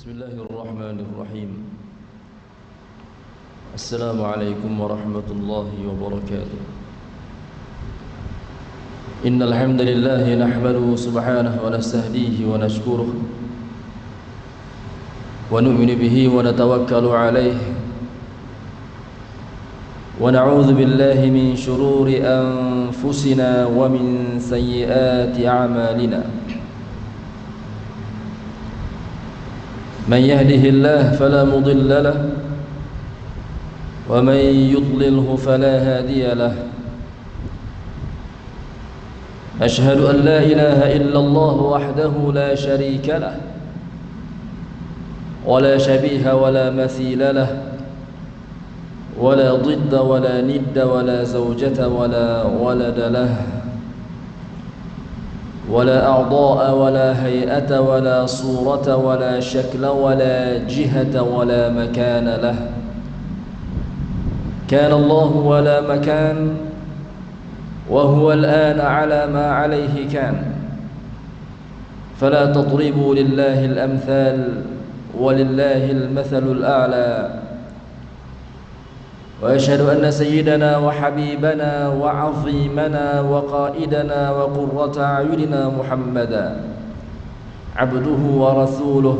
Bismillahirrahmanirrahim. Assalamualaikum warahmatullahi wabarakatuh. Innal hamdalillah nahmaduhu subhanahu wa nastahdihi wa nashkuruh wa nu'minu bihi wa natawakkalu alayhi wa na'udzu billahi min shururi anfusina wa min sayyiati a'malina. من يهده الله فلا مضل له ومن يضلله فلا هادي له أشهد أن لا إله إلا الله وحده لا شريك له ولا شبيه ولا مثيل له ولا ضد ولا ند ولا زوجة ولا ولد له ولا أعضاء ولا هيئة ولا صورة ولا شكل ولا جهة ولا مكان له كان الله ولا مكان وهو الآن على ما عليه كان فلا تضربوا لله الأمثال ولله المثل الأعلى وأشهد أن سيدنا وحبيبنا وعظيمنا وقائدنا وقرة أعيننا محمدا عبده ورسوله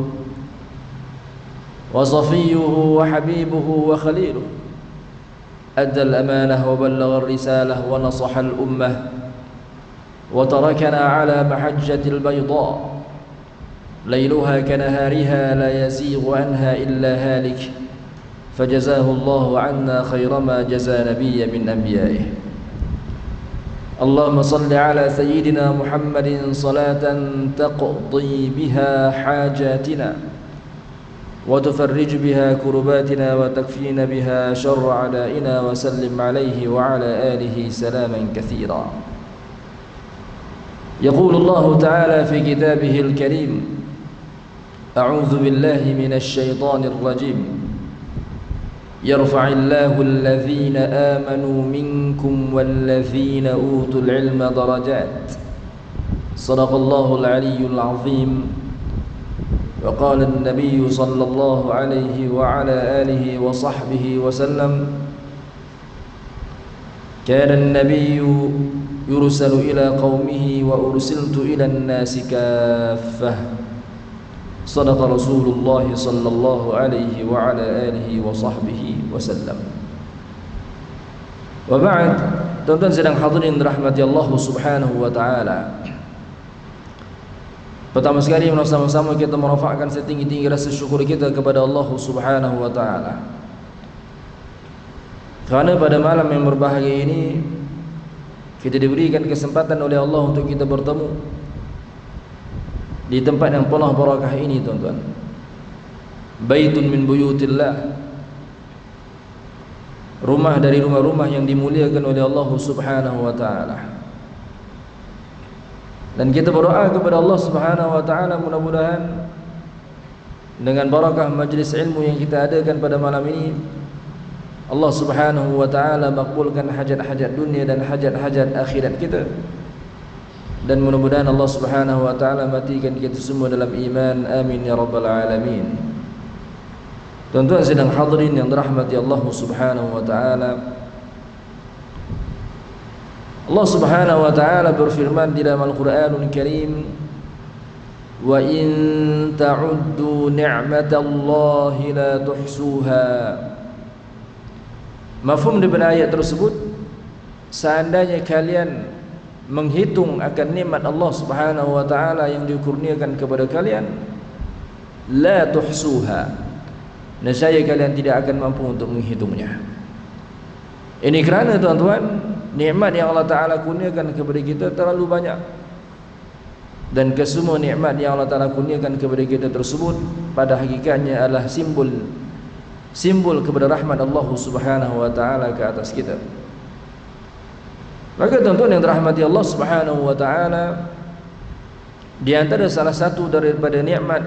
وصفيه وحبيبه وخليله أدى الأمانة وبلغ الرسالة ونصح الأمة وتركنا على محجة البيضاء ليلها كنهارها لا يزيغ عنها إلا هالك فجزاه الله عنا خير ما جزى نبي من أنبيائه اللهم صل على سيدنا محمد صلاة تقضي بها حاجاتنا وتفرج بها كرباتنا وتكفينا بها شر أعدائنا وسلم عليه وعلى آله سلاما كثيرا يقول الله تعالى في كتابه الكريم أعوذ بالله من الشيطان الرجيم يرفع الله الذين آمنوا منكم والذين أوتوا العلم درجات صدق الله العلي العظيم وقال النبي صلى الله عليه وعلى آله وصحبه وسلم كان النبي يرسل إلى قومه وأرسلت إلى الناس كافة صدق رسول الله صلى الله عليه وعلى آله وصحبه وسلم. Waba'd, tuan-tuan sedang hadirin rahmati Allah subhanahu wa ta'ala. Pertama sekali sama-sama kita merafakkan setinggi-tinggi rasa syukur kita kepada Allah subhanahu wa ta'ala, kerana pada malam yang berbahagia ini kita diberikan kesempatan oleh Allah untuk kita bertemu di tempat yang penuh barakah ini, tuan-tuan. Baitun min buyutillah, rumah dari rumah-rumah yang dimuliakan oleh Allah subhanahu wa ta'ala. Dan kita berdoa kepada Allah subhanahu wa ta'ala, mudah-mudahan dengan barakah majlis ilmu yang kita adakan pada malam ini, Allah subhanahu wa ta'ala makbulkan hajat-hajat dunia dan hajat-hajat akhirat kita. Dan mudah-mudahan Allah subhanahu wa ta'ala matikan kita semua dalam iman. Amin ya rabbal alamin. Tuan-tuan sedang hadirin yang dirahmati Allah subhanahu wa ta'ala, Allah subhanahu wa ta'ala berfirman di dalam Al-Quranul Karim, wa in ta'uddu ni'matallahi la tuhsuha. Mafhum daripada ayat tersebut, seandainya kalian menghitung akan nikmat Allah subhanahu wa ta'ala yang dikurniakan kepada kalian, la tuhsuha, nescaya kalian tidak akan mampu untuk menghitungnya. Ini kerana, tuan-tuan, nikmat yang Allah ta'ala kurniakan kepada kita terlalu banyak, dan kesemua nikmat yang Allah ta'ala kurniakan kepada kita tersebut pada hakikatnya adalah simbol kepada rahmat Allah subhanahu wa ta'ala ke atas kita. Maka tuan-tuan yang dirahmati Allah subhanahu wa ta'ala, di antara salah satu daripada nikmat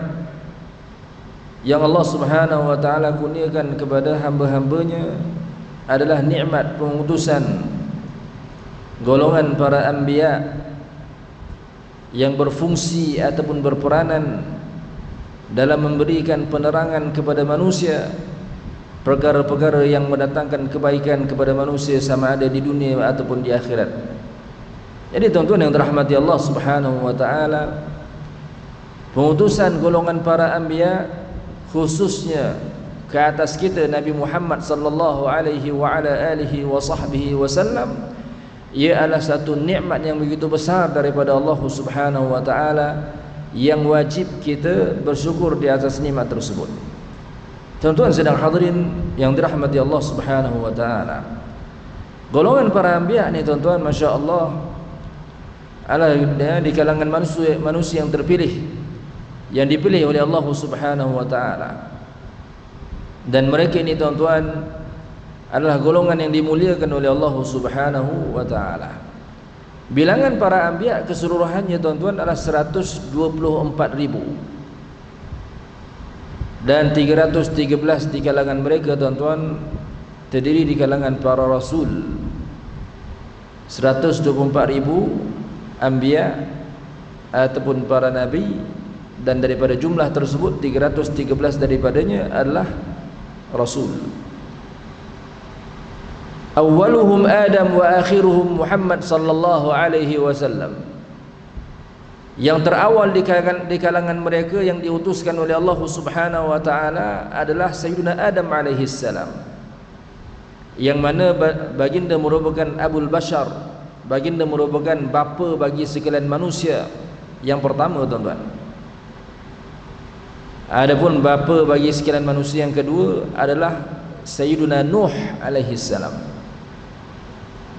yang Allah subhanahu wa ta'ala kurniakan kepada hamba-hambanya adalah nikmat pengutusan golongan para anbiya yang berfungsi ataupun berperanan dalam memberikan penerangan kepada manusia perkara-perkara yang mendatangkan kebaikan kepada manusia sama ada di dunia ataupun di akhirat. Jadi tuan-tuan yang dirahmati Allah Subhanahu wa taala, pengutusan golongan para anbiya khususnya ke atas kita Nabi Muhammad sallallahu alaihi wa ala alihi wa sahbihi wasallam, ia adalah satu nikmat yang begitu besar daripada Allah Subhanahu wa taala yang wajib kita bersyukur di atas nikmat tersebut. Tuan-tuan sedang hadirin yang dirahmati Allah Subhanahu wa taala, golongan para anbiya ni tuan-tuan, masya-Allah, adalah di kalangan manusia yang terpilih, yang dipilih oleh Allah Subhanahu wa taala. Dan mereka ini tuan-tuan adalah golongan yang dimuliakan oleh Allah Subhanahu wa taala. Bilangan para anbiya keseluruhannya tuan-tuan adalah 124,000. Dan 313 di kalangan mereka tuan-tuan terdiri di kalangan para rasul. 124,000 anbiya ataupun para nabi, dan daripada jumlah tersebut 313 daripadanya adalah rasul. Awwaluhum Adam wa akhiruhum Muhammad sallallahu alaihi wasallam. Yang terawal di kalangan mereka yang diutuskan oleh Allah Subhanahu wa taala adalah Sayyidina Adam alaihi salam, yang mana baginda merupakan Abul Bashar, baginda merupakan bapa bagi sekalian manusia yang pertama tuan-tuan. Adapun bapa bagi sekalian manusia yang kedua adalah Sayyidina Nuh alaihi salam.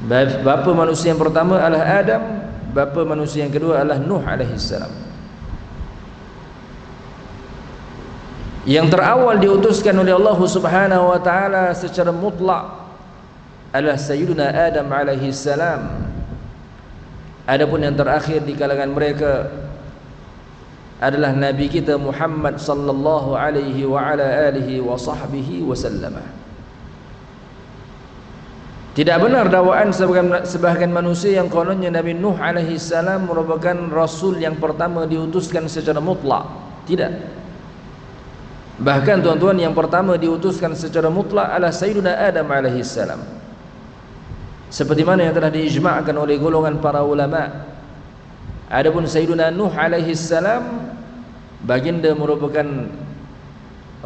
Bapa manusia yang pertama adalah Adam, bapa manusia yang kedua adalah Nuh alaihi salam. Yang terawal diutuskan oleh Allah Subhanahu wa taala secara mutlak adalah Sayyidina Adam alaihi salam. Adapun yang terakhir di kalangan mereka adalah Nabi kita Muhammad sallallahu alaihi wa ala alihi wa sahbihi wasallam. Tidak benar dakwaan sebahagian manusia yang kononnya Nabi Nuh alaihi salam merupakan rasul yang pertama diutuskan secara mutlak. Tidak. Bahkan tuan-tuan, yang pertama diutuskan secara mutlak adalah Sayyidina Adam alaihi salam, seperti mana yang telah diijma'kan oleh golongan para ulama. Adapun Sayyidina Nuh alaihi salam, baginda merupakan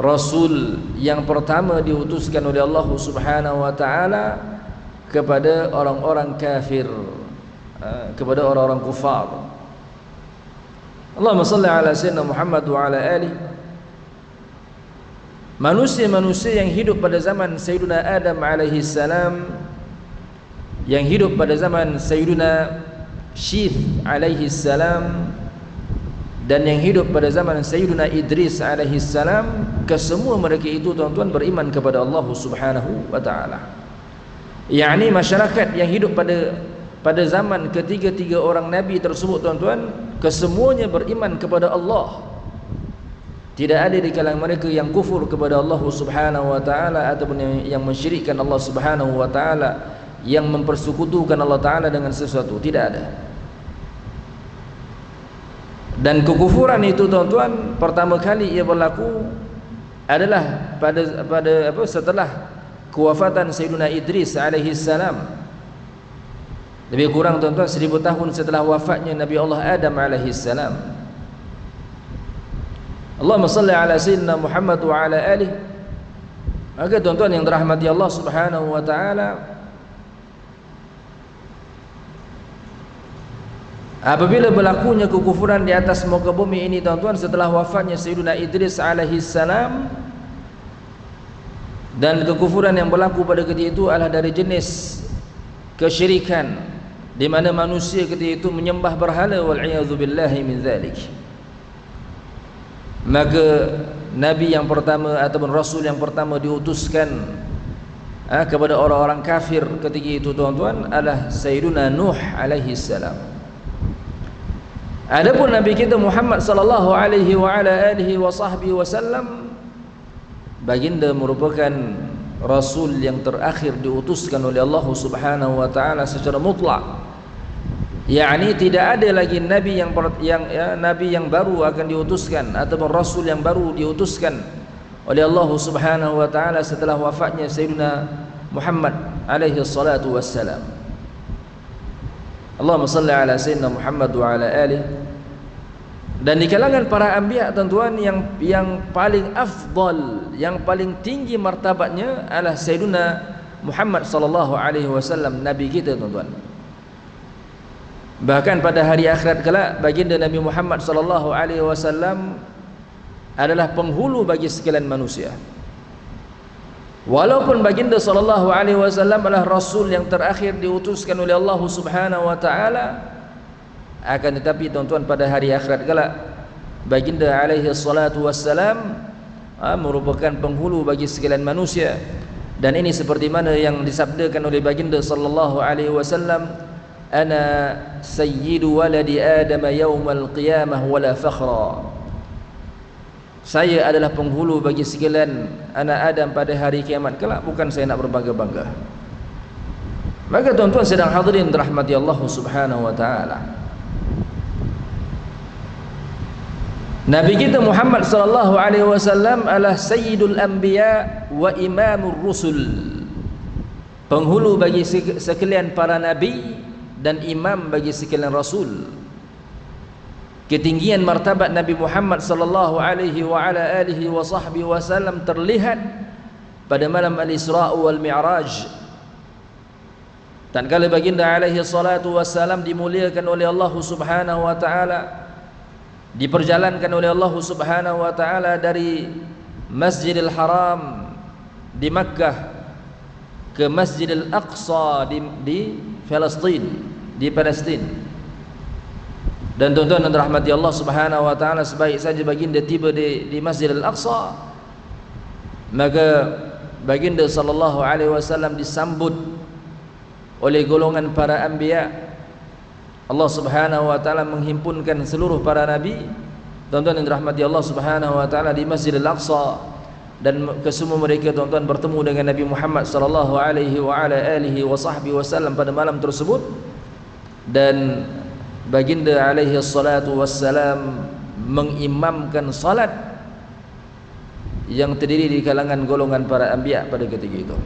rasul yang pertama diutuskan oleh Allah Subhanahu wa taala kepada orang-orang kafir, kepada orang-orang kufar. Allahumma salli ala sayyidina Muhammad wa ala alihi. Manusia-manusia yang hidup pada zaman Sayyidina Adam alaihi salam, yang hidup pada zaman Sayyidina Syith alaihi salam, dan yang hidup pada zaman Sayyidina Idris alaihi salam, kesemua mereka itu tuan-tuan beriman kepada Allah Subhanahu wa taala. Yakni masyarakat yang hidup pada zaman ketiga-tiga orang nabi tersebut tuan-tuan, kesemuanya beriman kepada Allah. Tidak ada di kalangan mereka yang kufur kepada Allah Subhanahu wa taala ataupun yang mensyirikkan Allah Subhanahu wa taala, yang mempersekutukan Allah taala dengan sesuatu. Tidak ada. Dan kekufuran itu tuan-tuan pertama kali ia berlaku adalah setelah kewafatan Sayyidina Idris alaihi salam. Lebih kurang tuan-tuan 1000 tahun setelah wafatnya Nabi Allah Adam alaihi salam. Allahumma salli ala sayyidina Muhammad wa ala alihi. Maka tuan-tuan yang dirahmati Allah Subhanahu wa taala, apabila berlakunya kekufuran di atas muka bumi ini tuan-tuan setelah wafatnya Sayyidina Idris alaihi salam, dan kekufuran yang berlaku pada ketika itu adalah dari jenis kesyirikan, di mana manusia ketika itu menyembah berhala, wal a'yadzu billahi min dzalik. Maka nabi yang pertama ataupun rasul yang pertama diutuskan kepada orang-orang kafir ketika itu tuan-tuan adalah Sayyidina Nuh alaihi salam. Adapun nabi kita Muhammad sallallahu alaihi wa ala alihi wa sahbihi wasallam, baginda merupakan rasul yang terakhir diutuskan oleh Allah Subhanahu wa taala secara mutlak, yakni tidak ada lagi nabi nabi yang baru akan diutuskan ataupun rasul yang baru diutuskan oleh Allah Subhanahu wa taala setelah wafatnya Sayyidina Muhammad alaihi salatu wassalam. Allahumma salli ala Sayyidina Muhammad wa ala alihi. Dan di kalangan para anbiya tuan-tuan yang paling afdal, yang paling tinggi martabatnya adalah Sayyidina Muhammad sallallahu alaihi wasallam, nabi kita tuan-tuan. Bahkan pada hari akhirat kelak baginda Nabi Muhammad sallallahu alaihi wasallam adalah penghulu bagi sekalian manusia. Walaupun baginda sallallahu alaihi wasallam adalah rasul yang terakhir diutuskan oleh Allah Subhanahu wa taala, akan tetapi tuan-tuan pada hari akhirat kelak baginda alaihi salatu wassalam merupakan penghulu bagi sekalian manusia. Dan ini seperti mana yang disabdakan oleh baginda sallallahu alaihi wasallam, ana sayyidu waladi adam yaumal qiyamah wala fakhra. Saya adalah penghulu bagi sekalian anak Adam pada hari kiamat kelak, bukan saya nak berbangga-bangga. Maka tuan-tuan sedang hadirin dirahmati Allah Subhanahu wa taala, Nabi kita Muhammad sallallahu alaihi wasallam adalah sayyidul anbiya wa imamur rusul, penghulu bagi sekalian para nabi dan imam bagi sekalian rasul. Ketinggian martabat Nabi Muhammad sallallahu alaihi wa ala alihi wa sahbihi wasallam terlihat pada malam al-Isra wal Mi'raj. Tatkala baginda alaihi salatu wasallam dimuliakan oleh Allah Subhanahu wa taala, diperjalankan oleh Allah Subhanahu wa taala dari Masjidil Haram di Makkah ke Masjidil Aqsa di Palestin. Dan tuan-tuan dan rahmati Allah Subhanahu wa taala, sebaik saja baginda tiba di Masjidil Aqsa, maka baginda sallallahu alaihi wasallam disambut oleh golongan para anbiya. Allah Subhanahu wa taala menghimpunkan seluruh para nabi, tuan-tuan yang dirahmati Allah Subhanahu wa taala, di Masjidil Aqsa, dan kesemua mereka tuan-tuan bertemu dengan Nabi Muhammad sallallahu alaihi wa ala alihi wa sahbihi wasallam pada malam tersebut. Dan baginda alaihi salatu wassalam mengimamkan salat yang terdiri di kalangan golongan para anbiya pada ketika itu.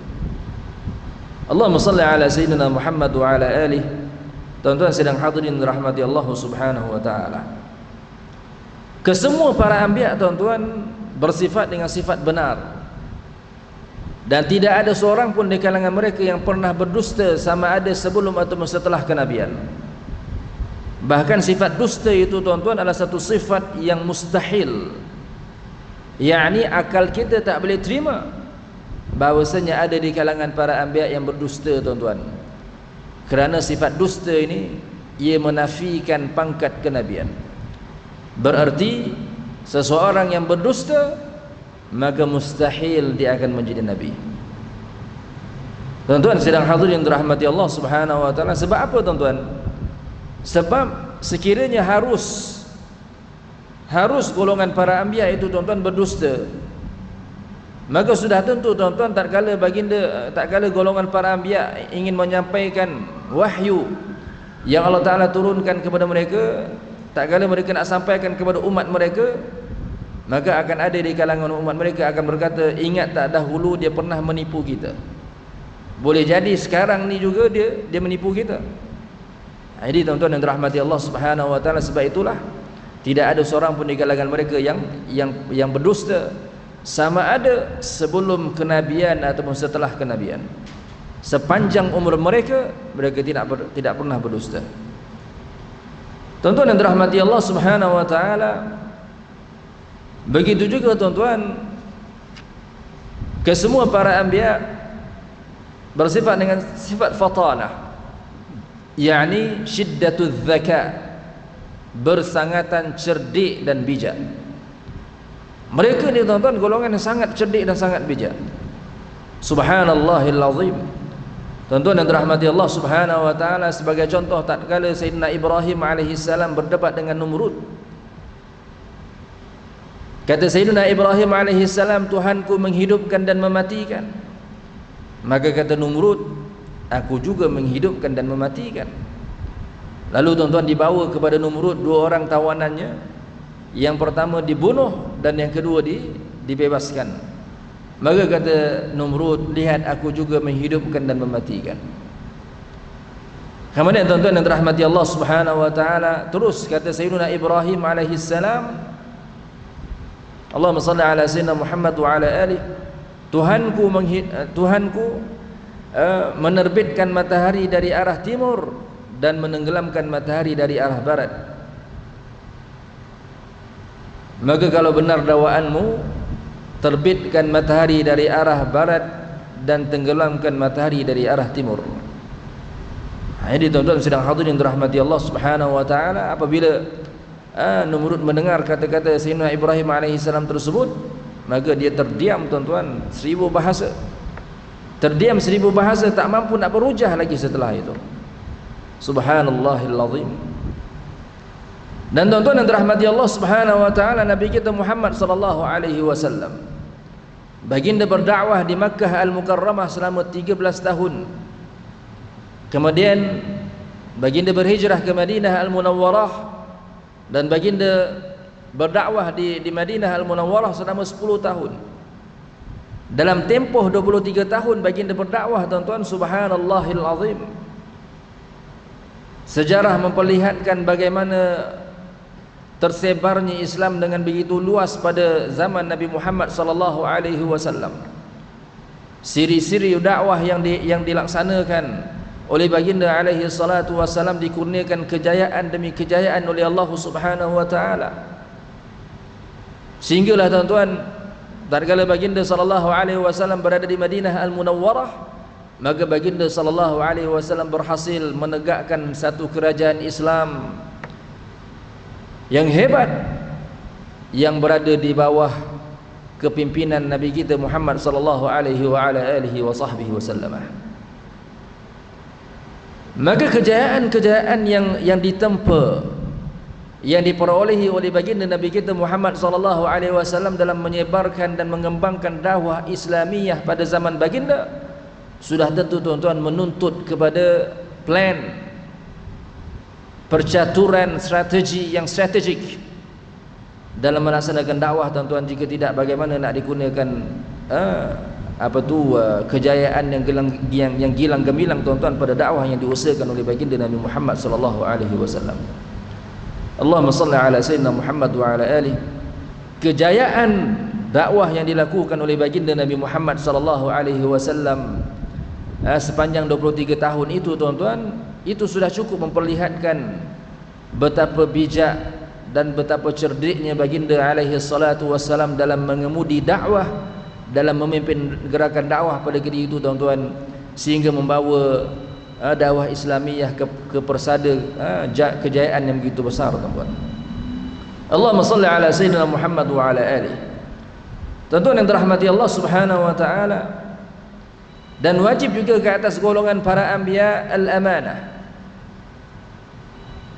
Allahumma salli ala sayyidina Muhammad wa ala alihi. Tuan-tuan sedang hadirin rahmati Allah Subhanahu wa taala, kesemua para anbiya tuan-tuan bersifat dengan sifat benar, dan tidak ada seorang pun di kalangan mereka yang pernah berdusta sama ada sebelum atau setelah kenabian. Bahkan sifat dusta itu tuan-tuan adalah satu sifat yang mustahil, yakni akal kita tak boleh terima bahawasanya ada di kalangan para anbiya yang berdusta tuan-tuan. Kerana sifat dusta ini ia menafikan pangkat kenabian. Berarti seseorang yang berdusta maka mustahil dia akan menjadi nabi. Tuan-tuan sedang hadirin dirahmati Allah Subhanahu wa taala. Sebab apa tuan-tuan? Sebab sekiranya harus golongan para anbiya itu tuan-tuan berdusta, maka sudah tentu tuan-tuan tatkala golongan para anbiya ingin menyampaikan wahyu yang Allah Ta'ala turunkan kepada mereka, tatkala mereka nak sampaikan kepada umat mereka, maka akan ada di kalangan umat mereka akan berkata, ingat tak dahulu dia pernah menipu kita, boleh jadi sekarang ni juga dia menipu kita. Jadi tuan-tuan yang dirahmati Allah Subhanahu wa taala, sebab itulah tidak ada seorang pun di kalangan mereka yang berdusta sama ada sebelum kenabian ataupun setelah kenabian. Sepanjang umur mereka tidak pernah berdusta. Tuan-tuan yang dirahmati Allah Subhanahu wa taala, begitu juga tuan-tuan kesemua para anbiya bersifat dengan sifat fatanah, yakni syiddatul zaka, bersangatan cerdik dan bijak. Mereka ni tuan-tuan golongan yang sangat cerdik dan sangat bijak. Subhanallahil azim. Tuan-tuan yang dirahmati Allah Subhanahu wa taala, sebagai contoh tatkala Sayyidina Ibrahim alaihi salam berdebat dengan Numrud. Kata Sayyidina Ibrahim alaihi salam, Tuhanku menghidupkan dan mematikan. Maka kata Numrud, aku juga menghidupkan dan mematikan. Lalu tuan-tuan dibawa kepada Numrud, dua orang tawanannya. Yang pertama dibunuh dan yang kedua dibebaskan. Maka kata Numrud, lihat aku juga menghidupkan dan mematikan. Kemudian tuan-tuan yang dirahmati Allah Subhanahu wa taala, terus kata Sayyidina Ibrahim alaihi salam, Allahumma salli ala sayyidina Muhammad wa ala alihi, Tuhanku menerbitkan matahari dari arah timur dan menenggelamkan matahari dari arah barat. Maka kalau benar dakwaanmu, terbitkan matahari dari arah barat dan tenggelamkan matahari dari arah timur. Jadi tuan-tuan sedang hadirin dirahmati Allah Subhanahu wa taala, apabila Numrud mendengar kata-kata Sayyidina Ibrahim alaihi salam tersebut, maka dia terdiam tuan-tuan 1000 bahasa. Terdiam 1000 bahasa, tak mampu nak berujah lagi setelah itu. Subhanallahil azim. Dan tuan-tuan yang dirahmati Allah Subhanahu wa taala, Nabi kita Muhammad sallallahu alaihi wasallam baginda berdakwah di Makkah Al-Mukarramah selama 13 tahun. Kemudian baginda berhijrah ke Madinah Al-Munawwarah dan baginda berdakwah di Madinah Al-Munawwarah selama 10 tahun. Dalam tempoh 23 tahun baginda berdakwah tuan-tuan, subhanallahil azim. Sejarah memperlihatkan bagaimana tersebarnya Islam dengan begitu luas pada zaman Nabi Muhammad sallallahu alaihi wasallam. Siri-siri dakwah yang dilaksanakan oleh baginda alaihi salatu wasallam dikurniakan kejayaan demi kejayaan oleh Allah Subhanahu wa taala. Sehinggalah tuan-tuan, tatkala baginda sallallahu alaihi wasallam berada di Madinah Al-Munawwarah, maka baginda sallallahu alaihi wasallam berhasil menegakkan satu kerajaan Islam yang hebat, yang berada di bawah kepimpinan Nabi kita Muhammad sallallahu alaihi wa ala alihi wasallam. Maka kejayaan-kejayaan yang ditempa, yang diperolehi oleh baginda Nabi kita Muhammad sallallahu alaihi wasallam dalam menyebarkan dan mengembangkan dakwah Islamiyah pada zaman baginda, sudah tentu tuan-tuan menuntut kepada plan, percaturan strategi yang strategik dalam melaksanakan dakwah tuan-tuan. Jika tidak, bagaimana nak digunakan kejayaan yang gilang gemilang tuan-tuan pada dakwah yang diusahakan oleh baginda Nabi Muhammad sallallahu alaihi wasallam. Allahumma salli ala sayyidina Muhammad wa ala alihi. Kejayaan dakwah yang dilakukan oleh baginda Nabi Muhammad sallallahu alaihi wasallam sepanjang 23 tahun itu tuan-tuan, itu sudah cukup memperlihatkan betapa bijak dan betapa cerdiknya baginda alaihi salatu wassalam dalam mengemudi dakwah, dalam memimpin gerakan dakwah pada ketika itu tuan-tuan, sehingga membawa dakwah Islamiyah ke persada kejayaan yang begitu besar tuan-tuan. Allahumma salli ala sayyidina Muhammad wa ala alihi. Tuan-tuan yang dirahmati Allah Subhanahu wa taala, dan wajib juga ke atas golongan para anbiya al-amanah.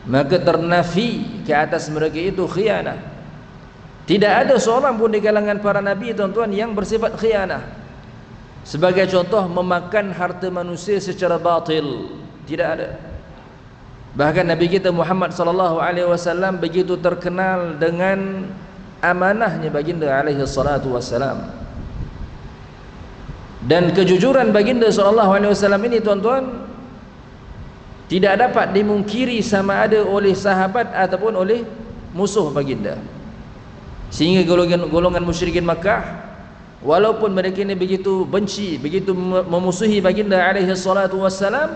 Maka ternafi ke atas mereka itu khianah. Tidak ada seorang pun di kalangan para nabi tuan-tuan yang bersifat khianah. Sebagai contoh, memakan harta manusia secara batil, tidak ada. Bahkan Nabi kita Muhammad sallallahu alaihi wasallam begitu terkenal dengan amanahnya baginda alaihi salatu wassalam. Dan kejujuran baginda sallallahu alaihi wasallam ini tuan-tuan tidak dapat dimungkiri sama ada oleh sahabat ataupun oleh musuh baginda. Sehingga golongan musyrikin Makkah, walaupun mereka ini begitu benci, begitu memusuhi baginda alaihi salatu wassalam,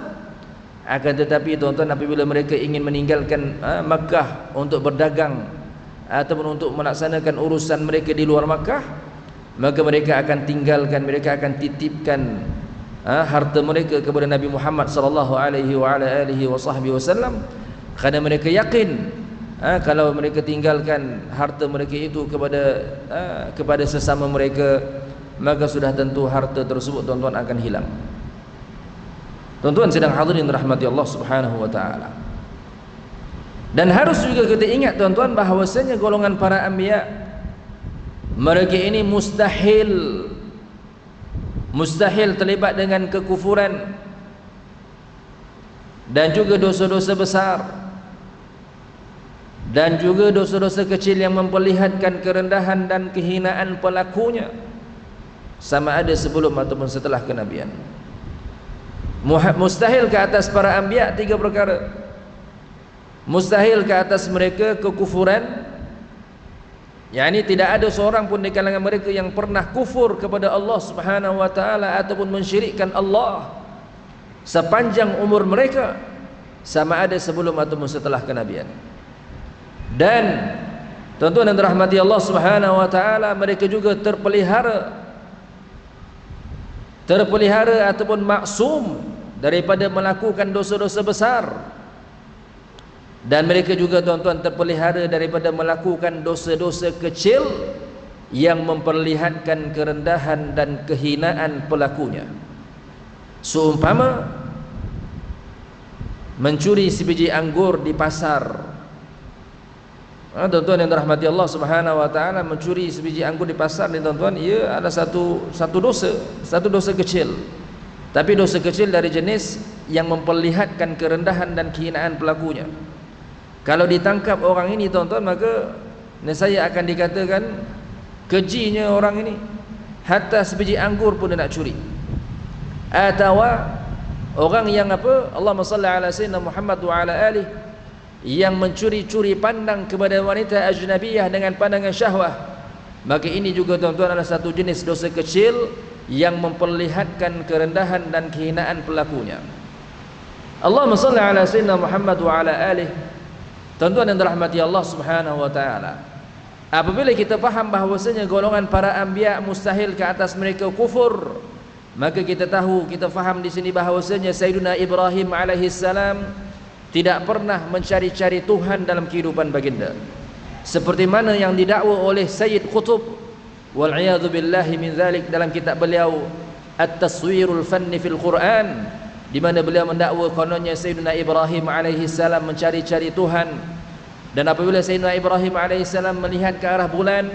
akan tetapi tuan-tuan, apabila mereka ingin meninggalkan Makkah untuk berdagang ataupun untuk melaksanakan urusan mereka di luar Makkah, maka mereka akan tinggalkan, mereka akan titipkan harta mereka kepada Nabi Muhammad sallallahu alaihi wa ala alihi wasallam, kerana mereka yakin kalau mereka tinggalkan harta mereka itu kepada sesama mereka, maka sudah tentu harta tersebut tuan-tuan akan hilang. Tuan-tuan sedang hadirin rahmati Allah Subhanahu wa taala. Dan harus juga kita ingat tuan-tuan bahawasanya golongan para anbiya, mereka ini mustahil terlibat dengan kekufuran dan juga dosa-dosa besar. dan juga dosa-dosa kecil yang memperlihatkan kerendahan dan kehinaan pelakunya, sama ada sebelum ataupun setelah kenabian. Mustahil ke atas para anbiya 3 perkara. Mustahil ke atas mereka kekufuran, yakni tidak ada seorang pun di kalangan mereka yang pernah kufur kepada Allah Subhanahu wa taala ataupun mensyirikkan Allah sepanjang umur mereka, sama ada sebelum ataupun setelah kenabian. Dan tuan-tuan yang dirahmati Allah Subhanahu wa taala, mereka juga terpelihara ataupun maksum daripada melakukan dosa-dosa besar, dan mereka juga tuan-tuan terpelihara daripada melakukan dosa-dosa kecil yang memperlihatkan kerendahan dan kehinaan pelakunya. Seumpama mencuri sebiji anggur di pasar. Tuan-tuan yang dirahmati Allah Subhanahu wa taala, mencuri sebiji anggur di pasar ni tuan-tuan, ia ada satu dosa kecil. Tapi dosa kecil dari jenis yang memperlihatkan kerendahan dan kehinaan pelakunya. Kalau ditangkap orang ini tuan-tuan, maka nescaya akan dikatakan kejinya orang ini, hatta sebiji anggur pun dia nak curi. Atau orang yang Allahumma salli ala sayyidina Muhammad wa ala alihi, yang mencuri-curi pandang kepada wanita ajnabiyah dengan pandangan syahwah, maka ini juga tuan-tuan adalah satu jenis dosa kecil yang memperlihatkan kerendahan dan kehinaan pelakunya. Allahumma salli ala sayyidina Muhammad wa ala alihi. Tuan-tuan yang dirahmati Allah Subhanahu wa taala, apabila kita faham bahawasanya golongan para anbiya mustahil ke atas mereka kufur, maka kita faham di sini bahawasanya Sayyidina Ibrahim alaihi salam tidak pernah mencari-cari Tuhan dalam kehidupan baginda, seperti mana yang didakwa oleh Sayyid Qutb wal'iyadhu billahi min dhalik dalam kitab beliau At-Taswirul Fanni fil Quran, di mana beliau mendakwa kononnya Sayyidina Ibrahim alaihi salam mencari-cari Tuhan. Dan apabila Sayyidina Ibrahim alaihi salam melihat ke arah bulan,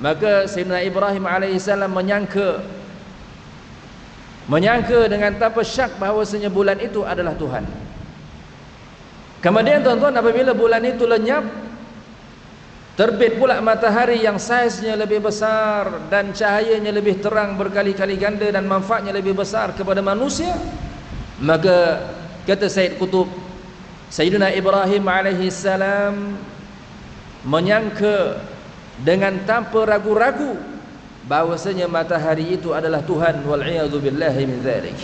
maka Sayyidina Ibrahim alaihi salam menyangka dengan tanpa syak bahawasanya bulan itu adalah Tuhan. Kemudian tuan-tuan, apabila bulan itu lenyap, terbit pula matahari yang saiznya lebih besar dan cahayanya lebih terang berkali-kali ganda dan manfaatnya lebih besar kepada manusia, maka kata Sayyid Qutb, Sayyidina Ibrahim alaihi salam menyangka dengan tanpa ragu-ragu bahwasanya matahari itu adalah Tuhan, wal'iyadzu billahi min dzalik.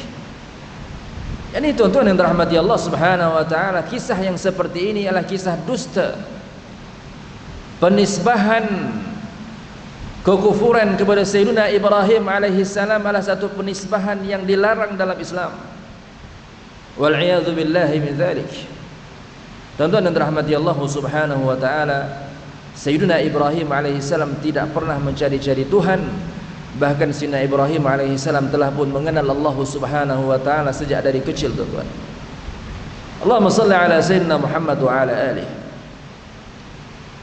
Ini tuan-tuan yang dirahmati Allah Subhanahu wa taala, kisah yang seperti ini adalah kisah dusta. Penisbahan kekufuran kepada Sayyidina Ibrahim alaihi salam adalah satu penisbahan yang dilarang dalam Islam. Wal'iyadzu billahi min dzalik. Tuan-tuan yang dirahmati Allah Subhanahu wa taala, Sayyidina Ibrahim alaihi salam tidak pernah mencari-cari Tuhan. Bahkan Sayyidina Ibrahim alaihi salam telah pun mengenal Allah Subhanahu wa taala sejak dari kecil, tuan-tuan. Allahumma salli ala sayyidina Muhammad wa ala alihi.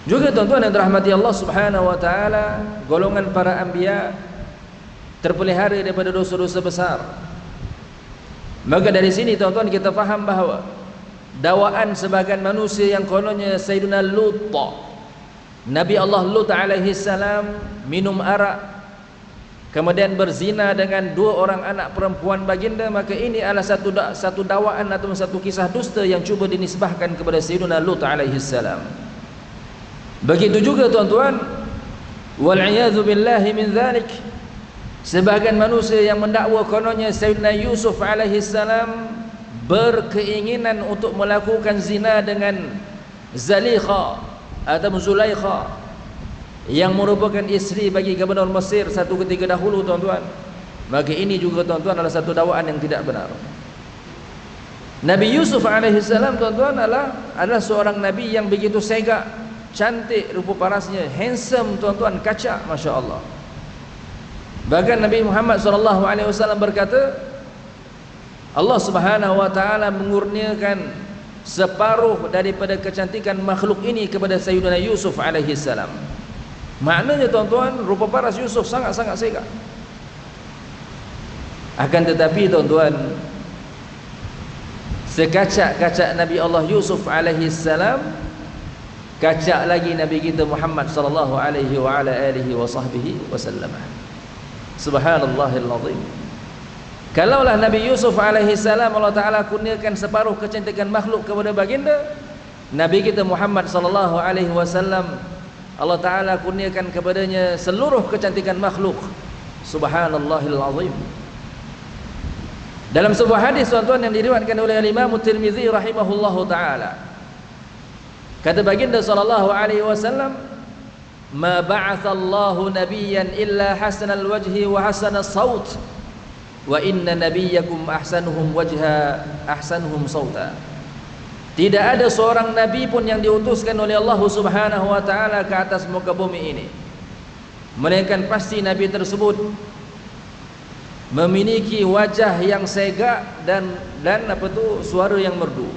Juga tuan-tuan yang dirahmati Allah Subhanahu wa taala, golongan para anbiya terpelihara daripada dosa-dosa besar. Maka dari sini tuan-tuan kita faham bahawa dakwaan sebagian manusia yang kononnya Sayyidina Lut, Nabi Allah Lut alaihi salam minum arak, kemudian berzina dengan 2 orang anak perempuan baginda, maka ini adalah satu dakwaan atau satu kisah dusta yang cuba dinisbahkan kepada Sayyidina Lut alaihi salam. Begitu juga tuan-tuan, wal'iyadzu billahi min dzalik, sebagian manusia yang mendakwa kononnya Sayyidina Yusuf alaihi salam berkeinginan untuk melakukan zina dengan Zalikha atau Zulaikha, yang merupakan isteri bagi gubernur Mesir satu ketika dahulu, tuan-tuan. Maka ini juga tuan-tuan adalah satu dakwaan yang tidak benar. Nabi Yusuf alaihi salam tuan-tuan adalah seorang nabi yang begitu segak, cantik rupa parasnya, handsome tuan-tuan, kacak, masya-Allah. Bahkan Nabi Muhammad sallallahu alaihi wasallam berkata, Allah Subhanahu wa taala mengurniakan separuh daripada kecantikan makhluk ini kepada Sayyidina Yusuf alaihi salam. Maknanya tuan-tuan, rupa paras Yusuf sangat-sangat segak. Akan tetapi tuan-tuan, sekacak-kacak Nabi Allah Yusuf alaihi salam, kacak lagi Nabi kita Muhammad sallallahu alaihi wa ala alihi wa sahbihi wasallam. Subhanallahil azim. Kalaulah Nabi Yusuf alaihi salam Allah Taala kurniakan separuh kecantikan makhluk kepada baginda, Nabi kita Muhammad sallallahu alaihi wasallam Allah Taala kurniakan kepadanya seluruh kecantikan makhluk. Subhanallahil azim. Dalam sebuah hadis tuan-tuan yang diriwayatkan oleh Imam Tirmizi rahimahullahu taala, kata baginda sallallahu alaihi wasallam, "Ma ba'atha Allahu nabiyyan illa hasanal wajhi wa hasanal saut, wa inna nabiyyakum ahsanuhum wajha ahsanuhum sauta." Tidak ada seorang nabi pun yang diutuskan oleh Allah Subhanahu wa taala ke atas muka bumi ini, melainkan pasti nabi tersebut memiliki wajah yang segak dan suara yang merdu.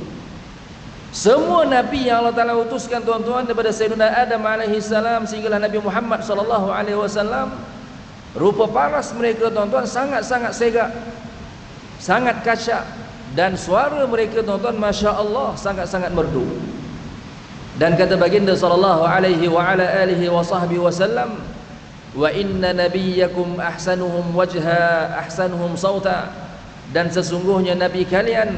Semua nabi yang Allah Taala utuskan tuan-tuan, daripada Sayyidina Adam alaihi salam sehinggalah Nabi Muhammad sallallahu alaihi wasallam, rupa paras mereka tuan-tuan sangat-sangat segak, sangat kacak, dan suara mereka tuan-tuan masya-Allah sangat-sangat merdu. Dan kata baginda sallallahu alaihi wa ala alihi wa sahbihi wasallam, "Wa inna nabiyyakum ahsanuhum wajha ahsanuhum sauta." Dan sesungguhnya nabi kalian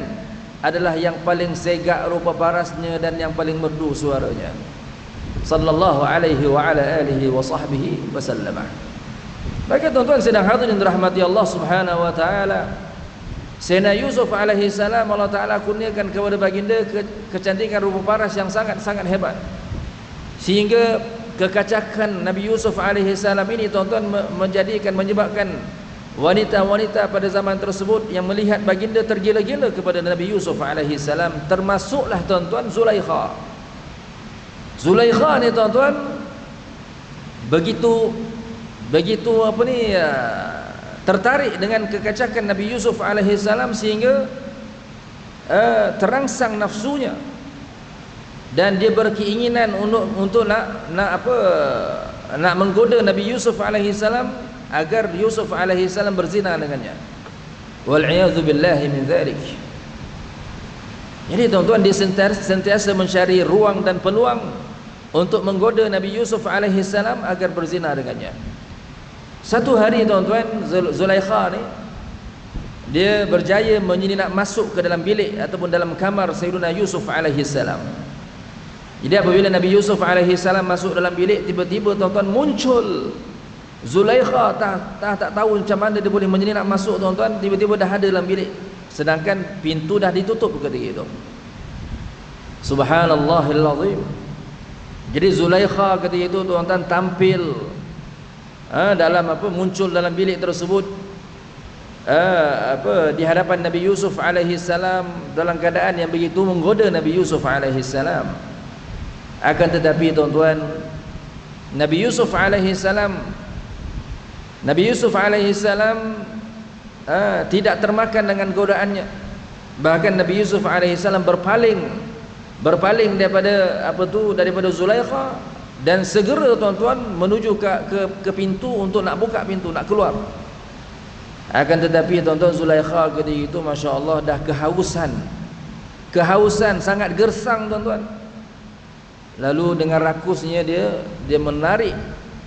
adalah yang paling segak rupa parasnya dan yang paling merdu suaranya. Sallallahu alaihi wa ala alihi wa sahbihi wasallam. Maka tuan-tuan sedang hadirin dirahmati Allah Subhanahu wa taala, Sayyidina Yusuf alaihi salam Allah Taala kurniakan kepada baginda kecantikan rupa paras yang sangat-sangat hebat, sehingga kekacakan Nabi Yusuf alaihi salam ini tuan-tuan menyebabkan wanita-wanita pada zaman tersebut yang melihat baginda tergila-gila kepada Nabi Yusuf alaihi salam, termasuklah tuan-tuan Zulaikha. Zulaikha ni tuan-tuan begitu tertarik dengan kekacakan Nabi Yusuf alaihi salam sehingga terangsang nafsunya, dan dia berkeinginan untuk nak menggoda Nabi Yusuf alaihi salam agar Yusuf alaihi salam berzina dengannya. Wal'iyadzu billahi min dzalik. Jadi tuan-tuan, dia sentiasa mencari ruang dan peluang untuk menggoda Nabi Yusuf alaihi salam agar berzina dengannya. Satu hari tuan-tuan, Zulaikha ni dia berjaya menyelinap masuk ke dalam bilik ataupun dalam kamar Sayyidina Yusuf alaihi salam. Jadi apabila Nabi Yusuf alaihi salam masuk dalam bilik, tiba-tiba tuan-tuan muncul Zulaikha. Tak tahu macam mana dia boleh menyelinap masuk tuan-tuan, tiba-tiba dah ada dalam bilik, sedangkan pintu dah ditutup ketika itu. Subhanallahil azim. Jadi Zulaikha ketika itu tuan-tuan tampil muncul dalam bilik tersebut di hadapan Nabi Yusuf alaihi salam dalam keadaan yang begitu menggoda Nabi Yusuf alaihi salam. Akan tetapi tuan-tuan, Nabi Yusuf alaihi salam tidak termakan dengan godaannya. Bahkan Nabi Yusuf alaihi salam berpaling daripada Zulaikha, dan segera tuan-tuan menuju ke pintu untuk nak buka pintu, nak keluar. Akan tetapi tuan-tuan, Zulaikha ketika itu masya-Allah dah kehausan, sangat gersang tuan-tuan. Lalu dengan rakusnya dia menarik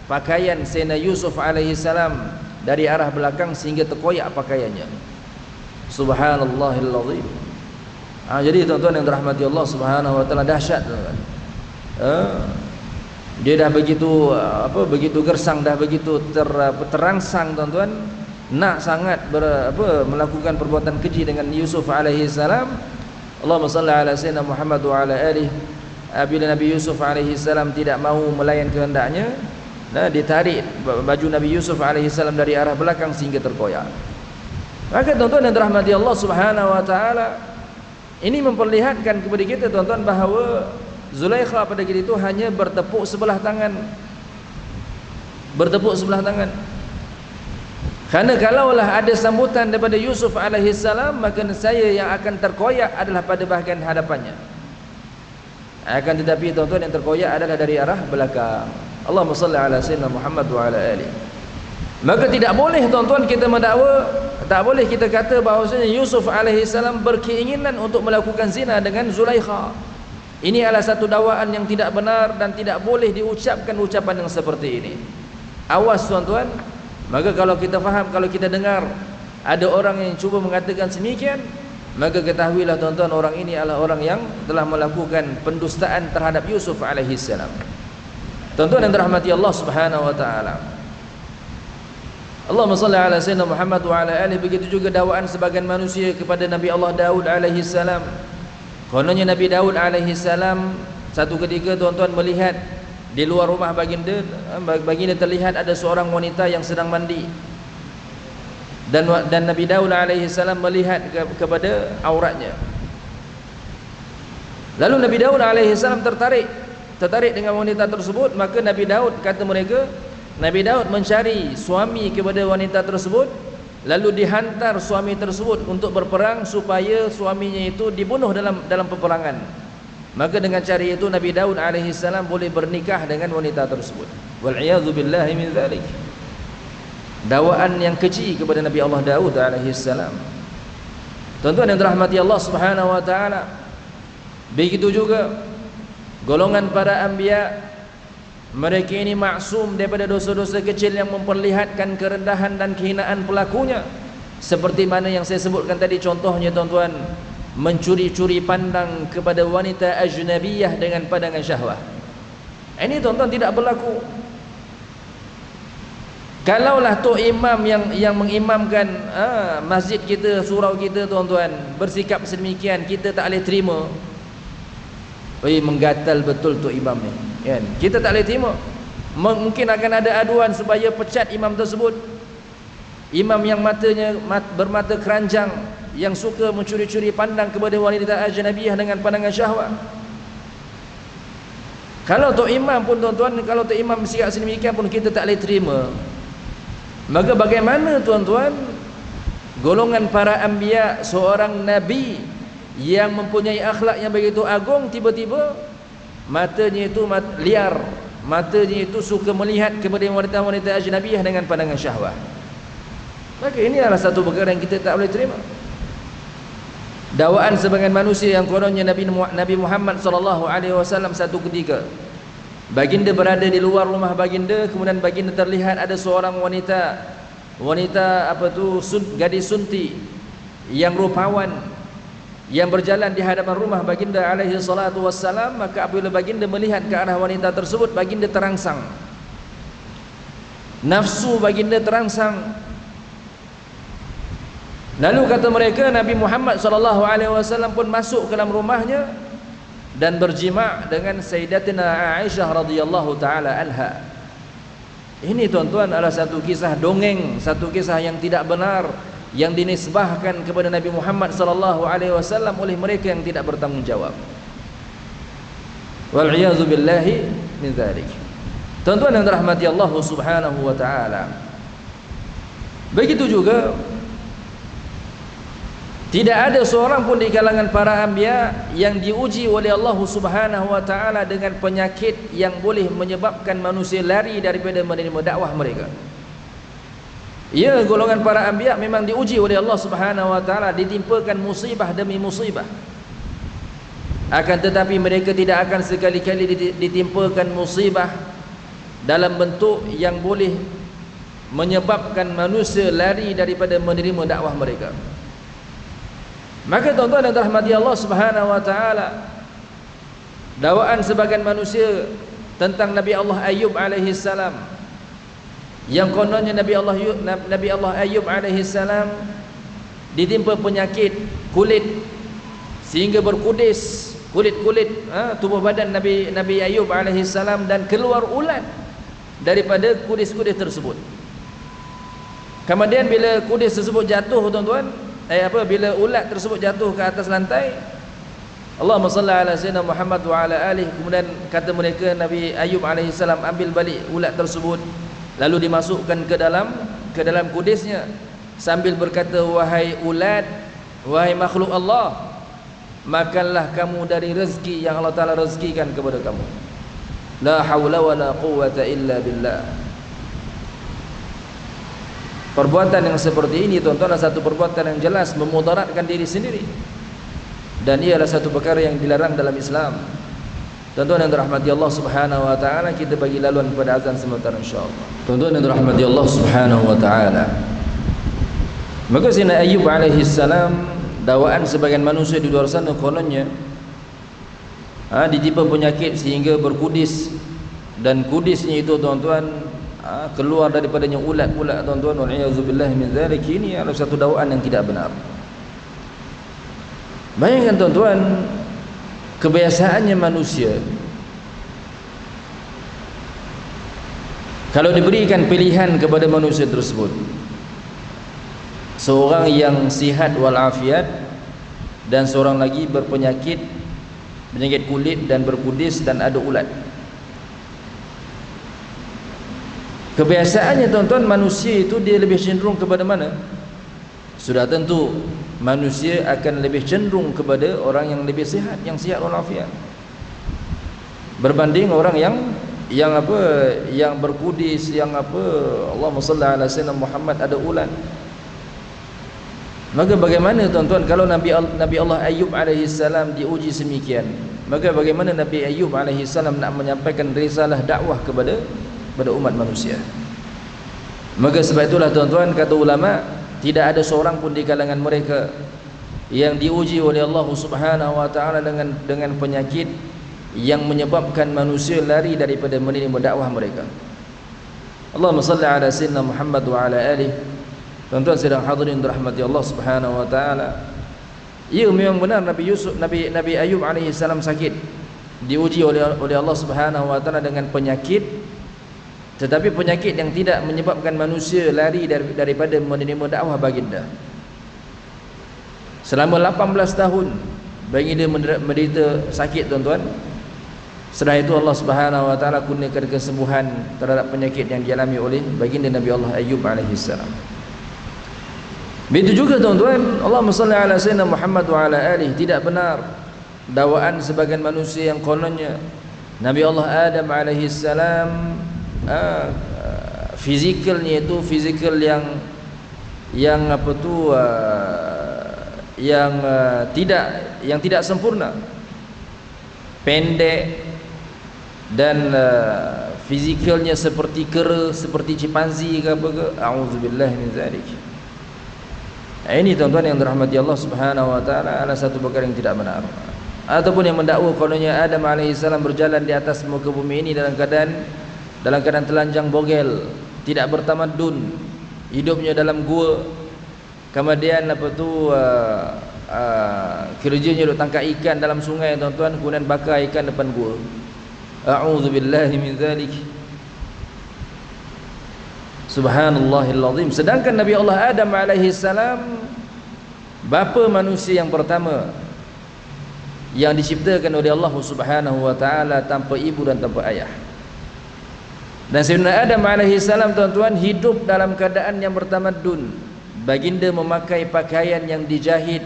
pakaian Sayyidina Yusuf alaihi salam dari arah belakang sehingga terkoyak pakaiannya. Subhanallahil azim. Jadi tuan-tuan yang dirahmati Allah Subhanahu wa taala, dahsyat tuan-tuan. Dia dah begitu gersang, dah begitu terangsang tuan-tuan, nak sangat melakukan perbuatan keji dengan Yusuf alaihi salam. Allahumma salli ala sayyidina Muhammad wa ala alihi. Bila Nabi Yusuf alaihi salam tidak mahu melayan kehendaknya, ditarik baju Nabi Yusuf alaihi salam dari arah belakang sehingga terkoyak. Maka tuan-tuan yang dirahmati Allah Subhanahu wa taala, ini memperlihatkan kepada kita tuan-tuan bahawa Zulaikha pada ketika itu hanya bertepuk sebelah tangan. Kerana kalaulah ada sambutan daripada Yusuf alaihi salam, maka saya yang akan terkoyak adalah pada bahagian hadapannya. Akan tetapi tuan-tuan, yang terkoyak adalah dari arah belakang. Allahumma salli ala sayyidina Muhammad wa ala alihi. Maka tidak boleh tuan-tuan kita mendakwa, tak boleh kita kata bahawasanya Yusuf alaihi salam berkeinginan untuk melakukan zina dengan Zulaikha. Ini adalah satu dakwaan yang tidak benar dan tidak boleh diucapkan ucapan yang seperti ini. Awas tuan-tuan. Maka kalau kita faham, kalau kita dengar ada orang yang cuba mengatakan semikian, maka ketahuilah tuan-tuan, orang ini adalah orang yang telah melakukan pendustaan terhadap Yusuf alaihissalam. Tuan-tuan yang dirahmati Allah Subhanahu wa taala. Allahumma salli ala sayyidina Muhammad wa ala alihi. Begitu juga dakwaan sebagian manusia kepada Nabi Allah Daud alaihissalam. Kononnya Nabi Daud alaihissalam satu ketika tuan-tuan melihat di luar rumah baginda terlihat ada seorang wanita yang sedang mandi. Dan Nabi Daud alaihissalam melihat kepada auratnya. Lalu Nabi Daud alaihissalam tertarik dengan wanita tersebut. Maka Nabi Daud, kata mereka, Nabi Daud mencari suami kepada wanita tersebut, lalu dihantar suami tersebut untuk berperang supaya suaminya itu dibunuh dalam peperangan. Maka dengan cara itu Nabi Daud alaihissalam boleh bernikah dengan wanita tersebut. Wal iyadzu billahi min dzalik. Dakwaan yang keji kepada Nabi Allah Daud alaihissalam. Tuan-tuan yang dirahmati Allah Subhanahu wa taala, begitu juga golongan para anbiya. Mereka ini maksum daripada dosa-dosa kecil yang memperlihatkan kerendahan dan kehinaan pelakunya. Seperti mana yang saya sebutkan tadi contohnya tuan-tuan, mencuri-curi pandang kepada wanita ajnabiyah dengan pandangan syahwat. Ini tuan-tuan tidak berlaku. Kalaulah tok imam yang mengimamkan masjid kita, surau kita tuan-tuan, bersikap sedemikian, kita tak boleh terima. Menggatal betul tok imam ni, kan? Kita tak boleh terima. Mungkin akan ada aduan supaya pecat imam tersebut. Imam yang bermata keranjang, yang suka mencuri-curi pandang kepada wanita ajnabiyah dengan pandangan syahwat. Kalau tok imam pun tuan-tuan, kalau tok imam bersikap sedemikian pun kita tak boleh terima. Maka bagaimana tuan-tuan golongan para anbiya, seorang nabi yang mempunyai akhlak yang begitu agung, tiba-tiba matanya itu liar, matanya itu suka melihat kepada wanita-wanita ajnabiyah dengan pandangan syahwat. Maka ini adalah satu perkara yang kita tak boleh terima. Dakwaan sebagian manusia yang kononnya Nabi Muhammad SAW satu ketika baginda berada di luar rumah baginda, kemudian baginda terlihat ada seorang wanita gadis sunti yang rupawan yang berjalan di hadapan rumah baginda alaihi salatu wassalam. Maka apabila baginda melihat ke arah wanita tersebut, baginda terangsang, nafsu baginda terangsang. Lalu kata mereka, Nabi Muhammad SAW pun masuk ke dalam rumahnya dan berjima' dengan Sayyidatina Aisyah radhiyallahu taala anha. Ini tuan-tuan adalah satu kisah dongeng, satu kisah yang tidak benar, yang dinisbahkan kepada Nabi Muhammad SAW oleh mereka yang tidak bertanggung jawab. Wal iyadzu billahi min dzalik. Tuan-tuan yang dirahmati Allah Subhanahu wa taala, begitu juga tidak ada seorang pun di kalangan para anbiya yang diuji oleh Allah Subhanahu wa taala dengan penyakit yang boleh menyebabkan manusia lari daripada menerima dakwah mereka. Ya, golongan para anbiya memang diuji oleh Allah Subhanahu wa taala, ditimpakan musibah demi musibah. Akan tetapi mereka tidak akan sekali-kali ditimpakan musibah dalam bentuk yang boleh menyebabkan manusia lari daripada menerima dakwah mereka. Maka tuan-tuan yang dirahmati Allah Subhanahu wa taala, dakwaan sebagian manusia tentang Nabi Allah Ayub alaihi salam, yang kononnya Nabi Allah Ayub alaihi salam ditimpa penyakit kulit sehingga berkudis kulit tubuh badan Nabi Ayub alaihi salam, dan keluar ulat daripada kudis-kudis tersebut. Kemudian bila kudis tersebut jatuh tuan-tuan, bila ulat tersebut jatuh ke atas lantai, Allahumma salli ala sayyidina Muhammad wa ala alihi, kemudian kata mereka Nabi Ayub alaihi salam ambil balik ulat tersebut, lalu dimasukkan ke dalam kudisnya sambil berkata, wahai ulat, wahai makhluk Allah, makanlah kamu dari rezeki yang Allah Ta'ala rezekikan kepada kamu. La hawla wa la quwwata illa billah. Perbuatan yang seperti ini tuan-tuan adalah satu perbuatan yang jelas memudaratkan diri sendiri, dan ia adalah satu perkara yang dilarang dalam Islam. Tuan-tuan yang dirahmati Allah Subhanahu wa taala, kita bagi laluan kepada azan sebentar insya-Allah. Tuan-tuan yang dirahmati Allah Subhanahu wa taala, maka Sayyidina Ayyub alaihi salam, dakwaan sebagian manusia di luar sana kononnya ditimpa penyakit sehingga berkudis, dan kudisnya itu tuan-tuan keluar daripadanya ulat-ulat tuan-tuan, wal-iyadzubillah min dzalik. Ini adalah satu dakwaan yang tidak benar. Bayangkan tuan-tuan, kebiasaannya manusia kalau diberikan pilihan kepada manusia tersebut, seorang yang sihat walafiat dan seorang lagi berpenyakit, penyakit kulit dan berkudis dan ada ulat, kebiasaannya tuan-tuan, manusia itu dia lebih cenderung kepada mana? Sudah tentu manusia akan lebih cenderung kepada orang yang lebih sihat, yang sihat walafiat, berbanding orang yang berkudis, yang Allahumma shalli ala sayyidina Muhammad, ada ulat. Maka bagaimana tuan-tuan kalau Nabi Allah Ayyub alaihi salam diuji semikian, maka bagaimana Nabi Ayyub alaihi salam nak menyampaikan risalah dakwah kepada umat manusia? Maka sebab itulah tuan-tuan, kata ulama, tidak ada seorang pun di kalangan mereka yang diuji oleh Allah Subhanahu wa taala dengan penyakit yang menyebabkan manusia lari daripada menerima dakwah mereka. Allahumma salli ala sayyidina Muhammad wa ala alihi. Tuan-tuan sedang hadirin dirahmati Allah Subhanahu wa taala, ya memang benar Nabi Ayyub alaihi salam sakit, diuji oleh Allah Subhanahu wa taala dengan penyakit, tetapi penyakit yang tidak menyebabkan manusia lari daripada menerima dakwah baginda. Selama 18 tahun baginda menderita sakit tuan-tuan. Setelah itu Allah Subhanahu wa taala kurniakan kesembuhan terhadap penyakit yang dialami oleh baginda Nabi Allah Ayyub alaihi salam. Begitu juga tuan-tuan, Allahumma shalli ala sayyidina Muhammad wa ala alihi. Tidak benar dakwaan sebagian manusia yang kononnya Nabi Allah Adam alaihi salam fizikalnya itu fizikal yang tidak sempurna, pendek, dan fizikalnya seperti kera, seperti chimpanzee ke apa ke, a'udzubillah min zalik. Ini tuan-tuan yang dirahmati Allah Subhanahu wa taala adalah satu perkara yang tidak benar. Ataupun yang mendakwa kononnya Adam alaihi salam berjalan di atas muka bumi ini dalam keadaan telanjang bogel, tidak bertamadun, hidupnya dalam gua, kemudian kerjanya duk tangkap ikan dalam sungai tuan-tuan, kemudian bakar ikan depan gua. A'udzubillahi min dzalik. Subhanallahil azim. Sedangkan Nabi Allah Adam alaihi salam, bapa manusia yang pertama yang diciptakan oleh Allah Subhanahu wa taala tanpa ibu dan tanpa ayah. Dan Sayyidina Adam alaihi salam tuan-tuan hidup dalam keadaan yang bertamadun. Baginda memakai pakaian yang dijahit,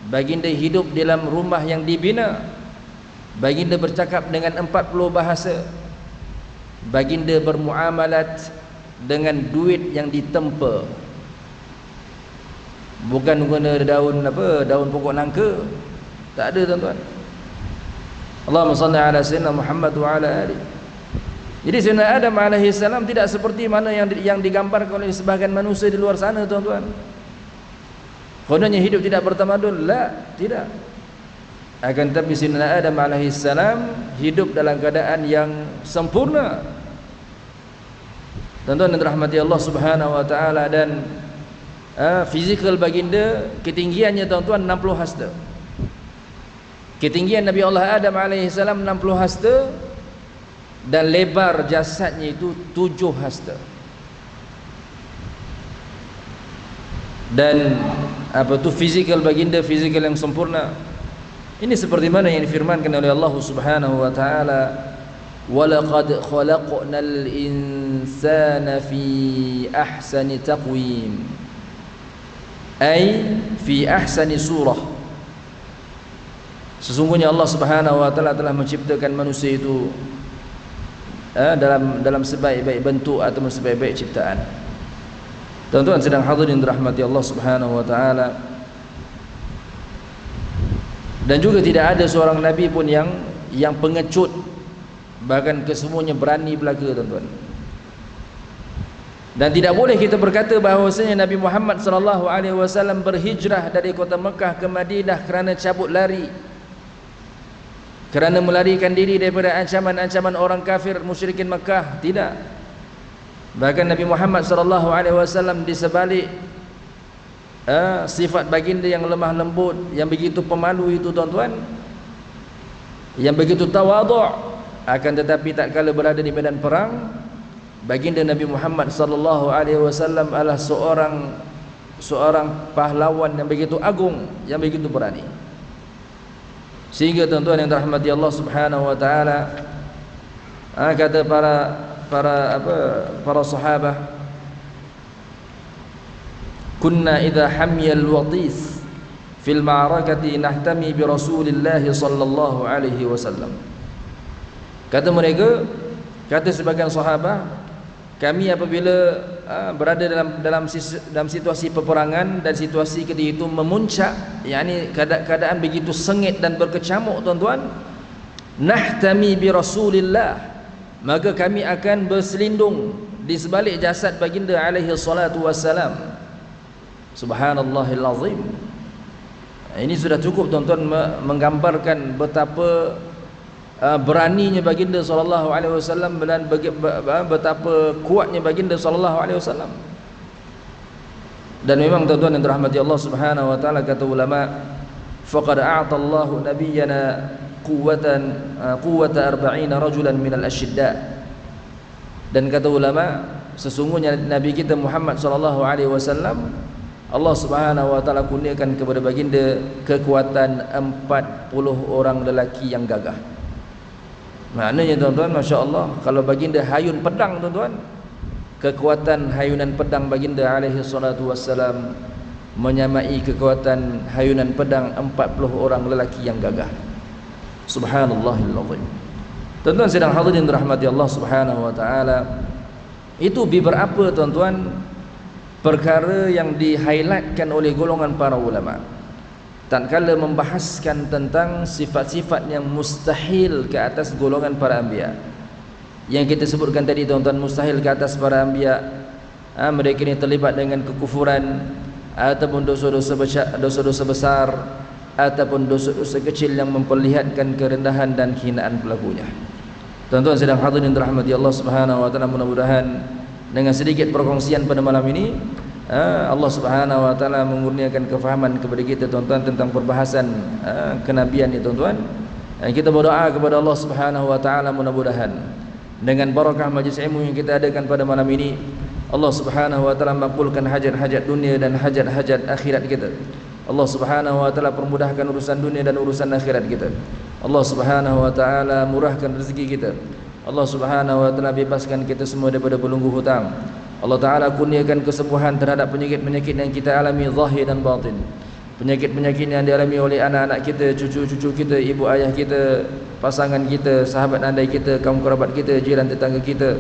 baginda hidup dalam rumah yang dibina, baginda bercakap dengan 40 bahasa, baginda bermuamalat dengan duit yang ditempa, bukan guna daun pokok nangka. Tak ada tuan-tuan. Allahumma salli ala sayyidina Muhammad wa ala alihi. Jadi Sayyidina Adam alaihi salam tidak seperti mana yang digambarkan oleh sebahagian manusia di luar sana tuan-tuan. Kononnya hidup tidak bertamadun, tidak. Akan tetapi Sayyidina Adam alaihi salam hidup dalam keadaan yang sempurna. Tuan-tuan yang dirahmati Allah Subhanahu wa taala, dan fizikal baginda ketinggiannya tuan-tuan 60 hasta. Ketinggian Nabi Allah Adam alaihi salam 60 hasta, dan lebar jasadnya itu 7 hasta. Dan fizikal baginda, fizikal yang sempurna. Ini seperti mana yang difirmankan oleh Allah Subhanahu wa taala, وَلَقَدْ خَلَقْنَا الْإِنسَانَ فِي أَحْسَنِ تَقْوِيمٍ أي في أحسن surah. Sesungguhnya Allah Subhanahu wa taala telah menciptakan manusia itu dalam sebaik-baik bentuk atau sebaik-baik ciptaan. Tuan-tuan sedang hadirin dirahmati Allah Subhanahu wa taala. Dan juga tidak ada seorang nabi pun yang yang pengecut, bahkan kesemuanya berani belaka, tuan-tuan. Dan tidak boleh kita berkata bahawasanya Nabi Muhammad sallallahu alaihi wasallam berhijrah dari kota Mekah ke Madinah kerana cabut lari, kerana melarikan diri daripada ancaman-ancaman orang kafir musyrikin Mekah. Tidak. Bahkan Nabi Muhammad sallallahu alaihi wasallam di sebalik sifat baginda yang lemah lembut, yang begitu pemalu itu, tuan-tuan, yang begitu tawadhu', akan tetapi tak kala berada di medan perang, baginda Nabi Muhammad sallallahu alaihi wasallam adalah seorang pahlawan yang begitu agung, yang begitu berani. Sehingga tuan-tuan yang dirahmati Allah Subhanahu wa taala, kata para sahabat, kunna idza hamiyal watis fil ma'rakati nahtami bi Rasulillah sallallahu alaihi wasallam. Kata mereka, kata sebagian sahabat, kami apabila berada dalam situasi peperangan dan situasi ketika itu memuncak, yakni keadaan begitu sengit dan berkecamuk, tuan-tuan, nahtami bi Rasulillah, maka kami akan berselindung di sebalik jasad baginda alaihi salatu wassalam. Subhanallahil azim. Ini sudah cukup, tuan-tuan, menggambarkan betapa beraninya baginda sallallahu alaihi wasallam dan betapa kuatnya baginda sallallahu alaihi wasallam. Dan memang, tuan-tuan yang dirahmati Allah Subhanahu wa taala, kata ulama, faqad a'ta Allahu nabiyyana quwwata 40 rajulan minal asyidda. Dan kata ulama, sesungguhnya Nabi kita Muhammad sallallahu alaihi wasallam, Allah Subhanahu wa taala kurniakan kepada baginda kekuatan 40 orang lelaki yang gagah. Maknanya, tuan-tuan, masya-Allah, kalau baginda hayun pedang, tuan-tuan, kekuatan hayunan pedang baginda alaihi salatu wassalam menyamai kekuatan hayunan pedang 40 orang lelaki yang gagah. Subhanallahil azim. Tuan-tuan sedang hadirin dirahmati Allah Subhanahu wa taala, itu beberapa, tuan-tuan, perkara yang di-highlightkan oleh golongan para ulama tatkala membahaskan tentang sifat-sifat yang mustahil ke atas golongan para anbiya. Yang kita sebutkan tadi, tuan-tuan, mustahil ke atas para anbiya, mereka ini terlibat dengan kekufuran ataupun dosa-dosa besar ataupun dosa-dosa kecil yang memperlihatkan kerendahan dan kehinaan pelakunya. Tuan-tuan sedang hadirin dirahmati Allah Subhanahu wa taala, mudah-mudahan dengan sedikit perkongsian pada malam ini, Allah Subhanahu wa taala mengurniakan kefahaman kepada kita, tuan-tuan, tentang perbahasan kenabian ini, tuan-tuan. Kita berdoa kepada Allah Subhanahu wa taala, mudah-mudahan dengan barakah majlis ilmu yang kita adakan pada malam ini, Allah Subhanahu wa taala makbulkan hajat-hajat dunia dan hajat-hajat akhirat kita. Allah Subhanahu wa taala permudahkan urusan dunia dan urusan akhirat kita. Allah Subhanahu wa taala murahkan rezeki kita. Allah Subhanahu wa taala bebaskan kita semua daripada belenggu hutang. Allah taala kurniakan kesembuhan terhadap penyakit-penyakit yang kita alami zahir dan batin. Penyakit-penyakit yang dialami oleh anak-anak kita, cucu-cucu kita, ibu ayah kita, pasangan kita, sahabat andai kita, kaum kerabat kita, jiran tetangga kita,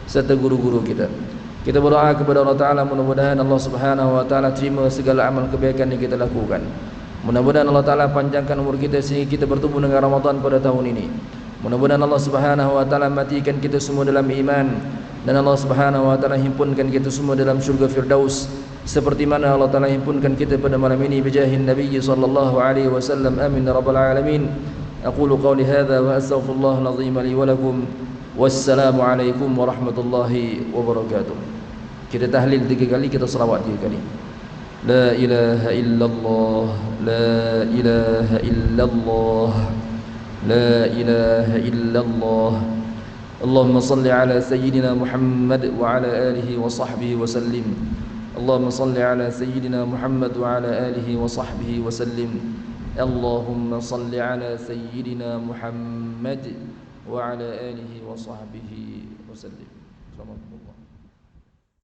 serta guru-guru kita. Kita berdoa kepada Allah taala, mudah-mudahan Allah Subhanahu wa taala terima segala amal kebaikan yang kita lakukan. Mudah-mudahan Allah taala panjangkan umur kita sehingga kita bertemu dengan Ramadan pada tahun ini. Mudah-mudahan Allah Subhanahu wa taala matikan kita semua dalam iman, dan Allah Subhanahu wa taala himpunkan kita semua dalam syurga Firdaus, seperti mana Allah taala himpunkan kita pada malam ini bijahin Nabi sallallahu alaihi wasallam. Amin ya rabbal alamin. Aqulu qawli hadza wa astaghfirullahal azim li wa lakum. Wassalamu alaikum warahmatullahi wabarakatuh. Kita tahlil 3 kali, kita selawat 3 kali. La ilaha illallah, la ilaha illallah, la ilaha illallah. Allahumma salli ala sayyidina Muhammad wa ala alihi wa sahbihi wa sallim. Allahumma salli ala sayyidina Muhammad wa ala alihi wa sahbihi wa sallim. Allahumma salli ala sayyidina Muhammad wa ala alihi wa sahbihi wa sallim. Assalamualaikum.